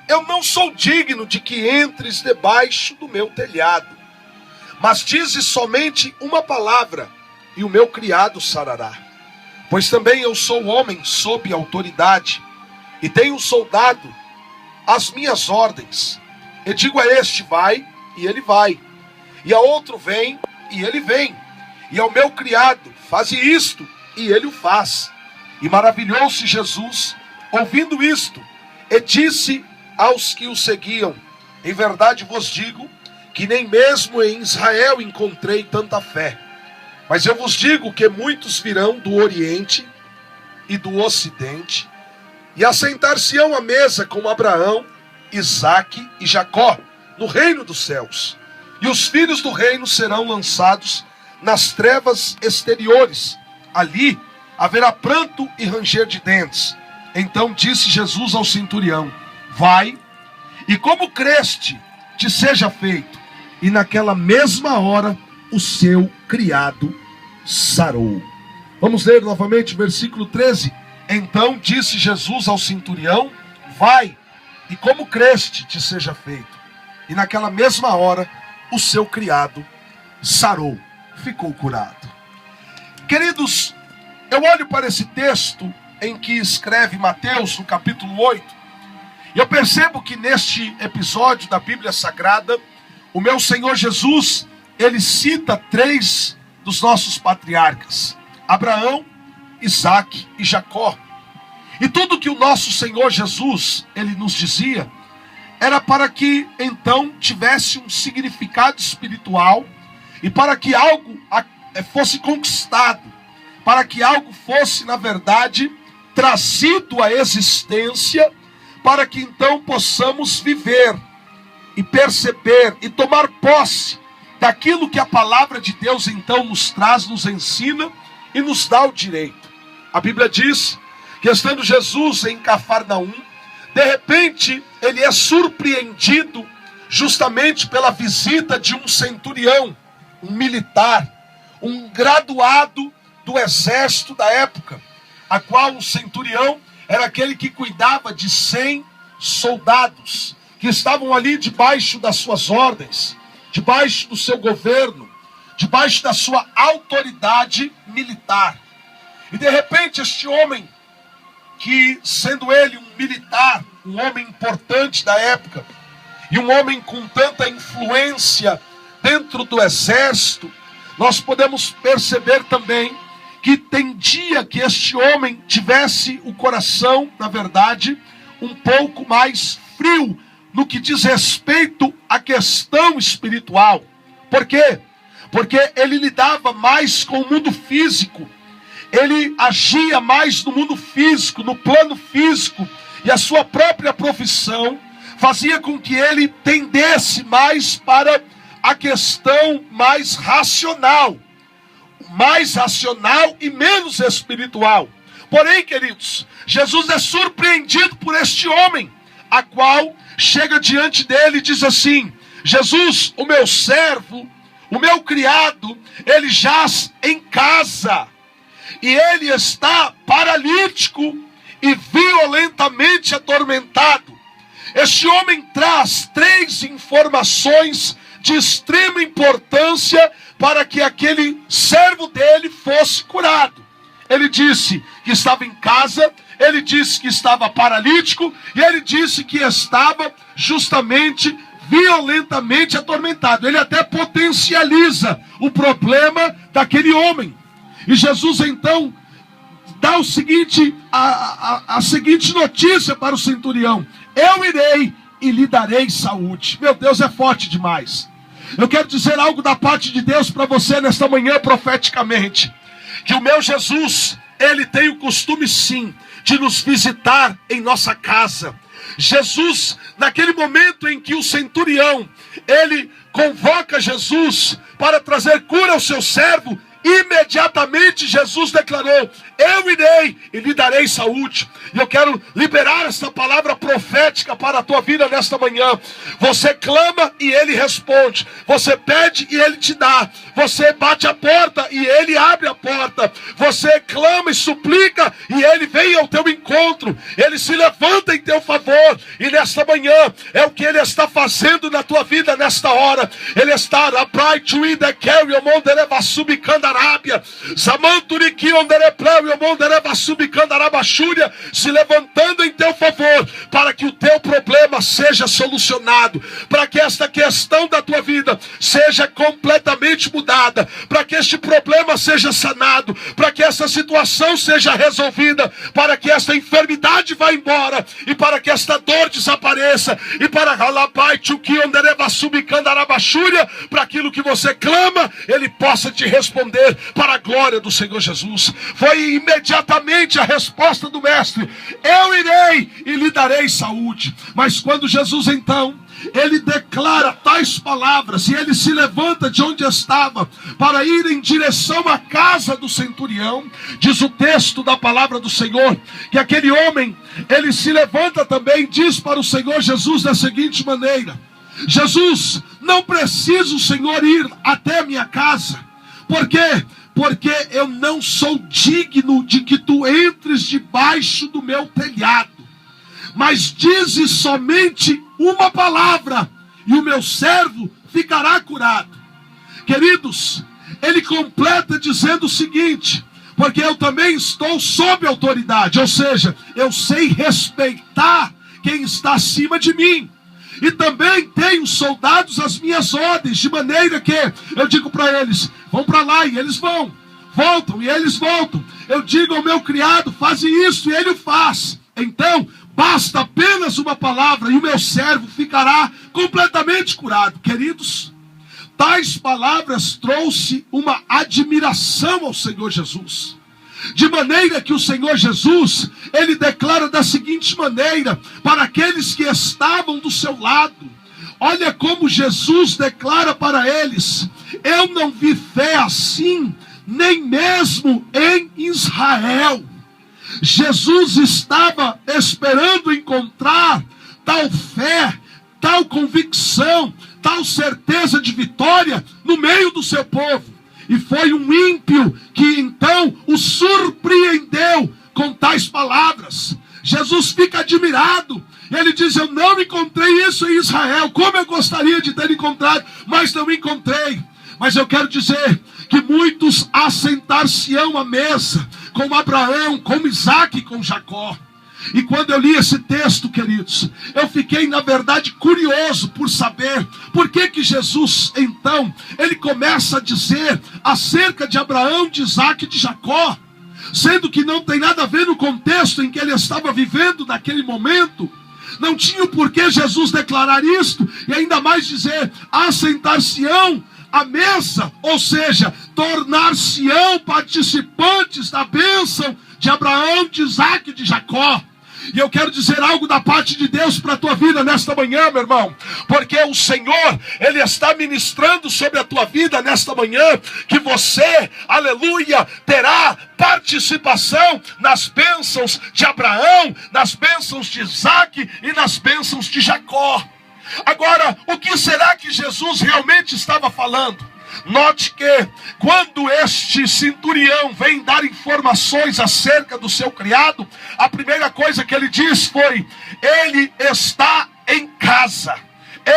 eu não sou digno de que entres debaixo do meu telhado, mas dizes somente uma palavra, e o meu criado sarará. Pois também eu sou homem sob autoridade, e tenho um soldado às minhas ordens. E digo a este, vai, e ele vai. E a outro, vem, e ele vem. E ao meu criado, faze isto, e ele o faz. E maravilhou-se Jesus, ouvindo isto, e disse aos que o seguiam, em verdade vos digo, que nem mesmo em Israel encontrei tanta fé. Mas eu vos digo que muitos virão do Oriente e do Ocidente, e assentar-se-ão à mesa com Abraão, Isaque e Jacó, no reino dos céus. E os filhos do reino serão lançados nas trevas exteriores. Ali haverá pranto e ranger de dentes. Então disse Jesus ao centurião, vai, e como creste, te seja feito. E naquela mesma hora, o seu criado sarou. Vamos ler novamente o versículo 13. Então disse Jesus ao centurião, vai, e como creste, te seja feito. E naquela mesma hora, o seu criado sarou, ficou curado. Queridos, eu olho para esse texto em que escreve Mateus, no capítulo 8, e eu percebo que neste episódio da Bíblia Sagrada, o meu Senhor Jesus, ele cita 3 dos nossos patriarcas, Abraão, Isaque e Jacó. E tudo que o nosso Senhor Jesus, ele nos dizia, era para que então tivesse um significado espiritual, e para que algo fosse conquistado, para que algo fosse, na verdade, trazido à existência, para que então possamos viver e perceber e tomar posse daquilo que a palavra de Deus então nos traz, nos ensina e nos dá o direito. A Bíblia diz que estando Jesus em Cafarnaum, de repente ele é surpreendido justamente pela visita de um centurião, um militar, um graduado do exército da época, a qual o centurião era aquele que cuidava de 100 soldados, que estavam ali debaixo das suas ordens, debaixo do seu governo, debaixo da sua autoridade militar. E de repente este homem, que sendo ele um militar, um homem importante da época, e um homem com tanta influência dentro do exército, nós podemos perceber também que tem dia que este homem tivesse o coração, na verdade, um pouco mais frio no que diz respeito à questão espiritual. Por quê? Porque ele lidava mais com o mundo físico, ele agia mais no mundo físico, no plano físico, e a sua própria profissão fazia com que ele tendesse mais para a questão mais racional e menos espiritual. Porém, queridos, Jesus é surpreendido por este homem, a qual chega diante dele e diz assim: Jesus, o meu servo, o meu criado, ele jaz em casa, e ele está paralítico e violentamente atormentado. Este homem traz 3 informações de extrema importância para que aquele servo dele fosse curado. Ele disse que estava em casa, ele disse que estava paralítico, e ele disse que estava justamente violentamente atormentado. Ele até potencializa o problema daquele homem. E Jesus então dá a seguinte notícia para o centurião: eu irei e lhe darei saúde. Meu Deus, é forte demais. Eu quero dizer algo da parte de Deus para você nesta manhã profeticamente, que o meu Jesus, ele tem o costume sim de nos visitar em nossa casa. Jesus, naquele momento em que o centurião, ele convoca Jesus para trazer cura ao seu servo, imediatamente Jesus declarou: eu irei e lhe darei saúde. E eu quero liberar essa palavra profética para a tua vida nesta manhã. Você clama e ele responde. Você pede e ele te dá. Você bate a porta e ele abre a porta. Você clama e suplica e ele vem ao teu encontro. Ele se levanta em teu favor. E nesta manhã é o que ele está fazendo na tua vida nesta hora. Ele está se levantando em teu favor, para que o teu problema seja solucionado, para que esta questão da tua vida seja completamente mudada, para que este problema seja sanado, para que essa situação seja resolvida, para que esta enfermidade vá embora, e para que esta dor desapareça, e para aquilo que você clama, ele possa te responder para a glória do Senhor Jesus. Foi imediatamente a resposta do mestre: eu irei e lhe darei saúde. Mas quando Jesus então, ele declara tais palavras, e ele se levanta de onde estava para ir em direção à casa do centurião, diz o texto da palavra do Senhor, que aquele homem, ele se levanta também e diz para o Senhor Jesus da seguinte maneira: Jesus, não precisa o Senhor ir até a minha casa. Por quê? Porque eu não sou digno de que tu entres debaixo do meu telhado. Mas dizes somente uma palavra, e o meu servo ficará curado. Queridos, ele completa dizendo o seguinte: porque eu também estou sob autoridade, ou seja, eu sei respeitar quem está acima de mim. E também tenho soldados às minhas ordens, de maneira que eu digo para eles: vão para lá, e eles vão. Voltam, e eles voltam. Eu digo ao meu criado: faze isso, e ele o faz. Então, basta apenas uma palavra, e o meu servo ficará completamente curado. Queridos, tais palavras trouxe uma admiração ao Senhor Jesus. De maneira que o Senhor Jesus, ele declara da seguinte maneira para aqueles que estavam do seu lado. Olha como Jesus declara para eles: eu não vi fé assim, nem mesmo em Israel. Jesus estava esperando encontrar tal fé, tal convicção, tal certeza de vitória no meio do seu povo. E foi um ímpio que então o surpreendeu com tais palavras. Jesus fica admirado. Ele diz: eu não encontrei isso em Israel. Como eu gostaria de ter encontrado, mas não encontrei. Mas eu quero dizer que muitos assentar-se-ão à mesa com Abraão, com Isaac e com Jacó. E quando eu li esse texto, queridos, eu fiquei na verdade curioso por saber por que Jesus então, ele começa a dizer acerca de Abraão, de Isaac e de Jacó, sendo que não tem nada a ver no contexto em que ele estava vivendo naquele momento. Não tinha o porquê Jesus declarar isto, e ainda mais dizer assentar-se-ão à mesa, ou seja, tornar-se-ão participantes da bênção de Abraão, de Isaac e de Jacó. E eu quero dizer algo da parte de Deus para a tua vida nesta manhã, meu irmão, porque o Senhor, ele está ministrando sobre a tua vida nesta manhã, que você, aleluia, terá participação nas bênçãos de Abraão, nas bênçãos de Isaac e nas bênçãos de Jacó. Agora, o que será que Jesus realmente estava falando? Note que quando este centurião vem dar informações acerca do seu criado, a primeira coisa que ele diz foi: ele está em casa.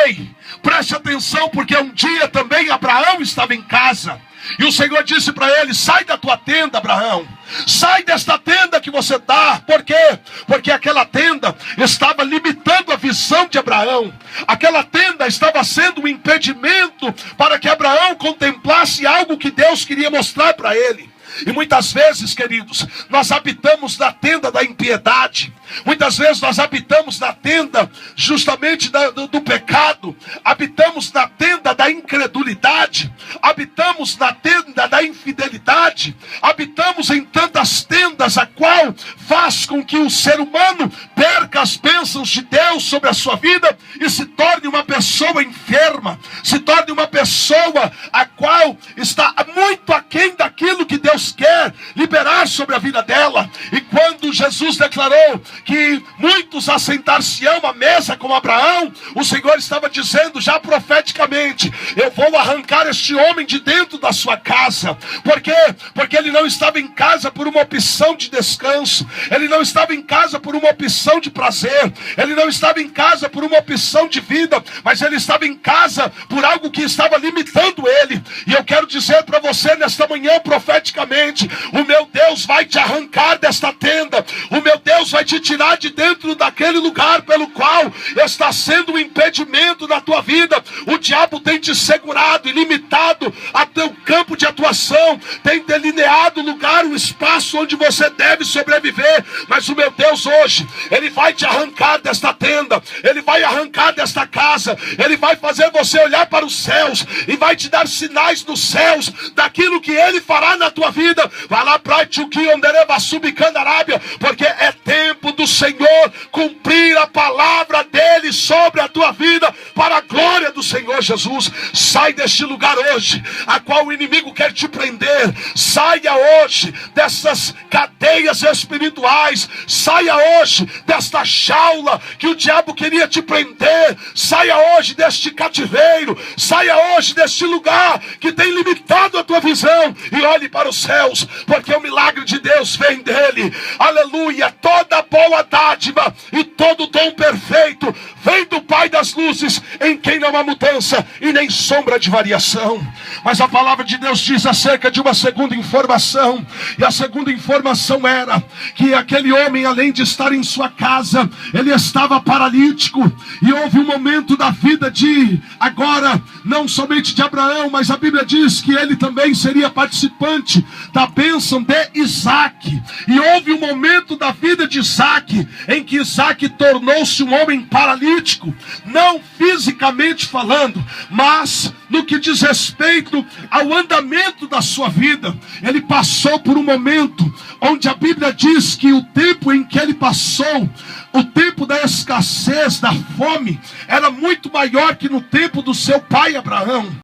Ei, preste atenção, porque um dia também Abraão estava em casa. E o Senhor disse para ele: sai da tua tenda, Abraão. Sai desta tenda que você está. Por quê? Porque aquela tenda estava limitando a visão de Abraão. Aquela tenda estava sendo um impedimento para que Abraão contemplasse algo que Deus queria mostrar para ele. E muitas vezes, queridos, nós habitamos na tenda da impiedade. Muitas vezes nós habitamos na tenda justamente do pecado. Habitamos na tenda da incredulidade. Habitamos na tenda tenda da infidelidade, habitamos em tantas tendas, a qual faz com que o ser humano perca as bênçãos de Deus sobre a sua vida e se torne uma pessoa enferma, se torne uma pessoa a qual está muito aquém daquilo que Deus quer liberar sobre a vida dela. E quando Jesus declarou que muitos assentar-se-ão à mesa com Abraão, o Senhor estava dizendo já profeticamente: eu vou arrancar este homem de dentro da sua casa. Por quê? Porque ele não estava em casa por uma opção de descanso, ele não estava em casa por uma opção de prazer, ele não estava em casa por uma opção de vida, mas ele estava em casa por algo que estava limitando ele. E eu quero dizer para você nesta manhã profeticamente: o meu Deus vai te arrancar desta tenda, o meu Deus vai te tirar de dentro daquele lugar pelo qual está sendo um impedimento na tua vida. O diabo tem te segurado e limitado a teu campo de atuação, tem delineado o lugar, o espaço onde você deve sobreviver. Mas o meu Deus hoje, ele vai te arrancar desta tenda, ele vai arrancar desta casa, ele vai fazer você olhar para os céus e vai te dar sinais nos céus daquilo que ele fará na tua vida. Vai lá para porque é tempo do Senhor cumprir a palavra dele sobre a tua vida, para a glória do Senhor Jesus. Sai deste lugar hoje, a qual o inimigo quer te prender. Saia hoje dessas cadeias espirituais, saia hoje desta jaula que o diabo queria te prender, saia hoje deste cativeiro, saia hoje deste lugar que tem limitado a tua visão, e olhe para os céus, porque o milagre de Deus vem dele. Aleluia. Toda boa dádiva e todo dom perfeito vem do Pai das luzes, em quem não há mudança e nem sombra de variação. Mas a palavra de Deus diz acerca de uma segunda informação, e a segunda informação era que aquele homem, além de estar em sua casa, ele estava paralítico. E houve um momento da vida de, agora, não somente de Abraão, mas a Bíblia diz que ele também seria participante da bênção de Isaac. E houve um momento da vida de Isaac em que Isaac tornou-se um homem paralítico, não fisicamente falando, mas no que diz respeito ao andamento da sua vida. Ele passou por um momento onde a Bíblia diz que o tempo em que ele passou, o tempo da escassez, da fome, era muito maior que no tempo do seu pai Abraão.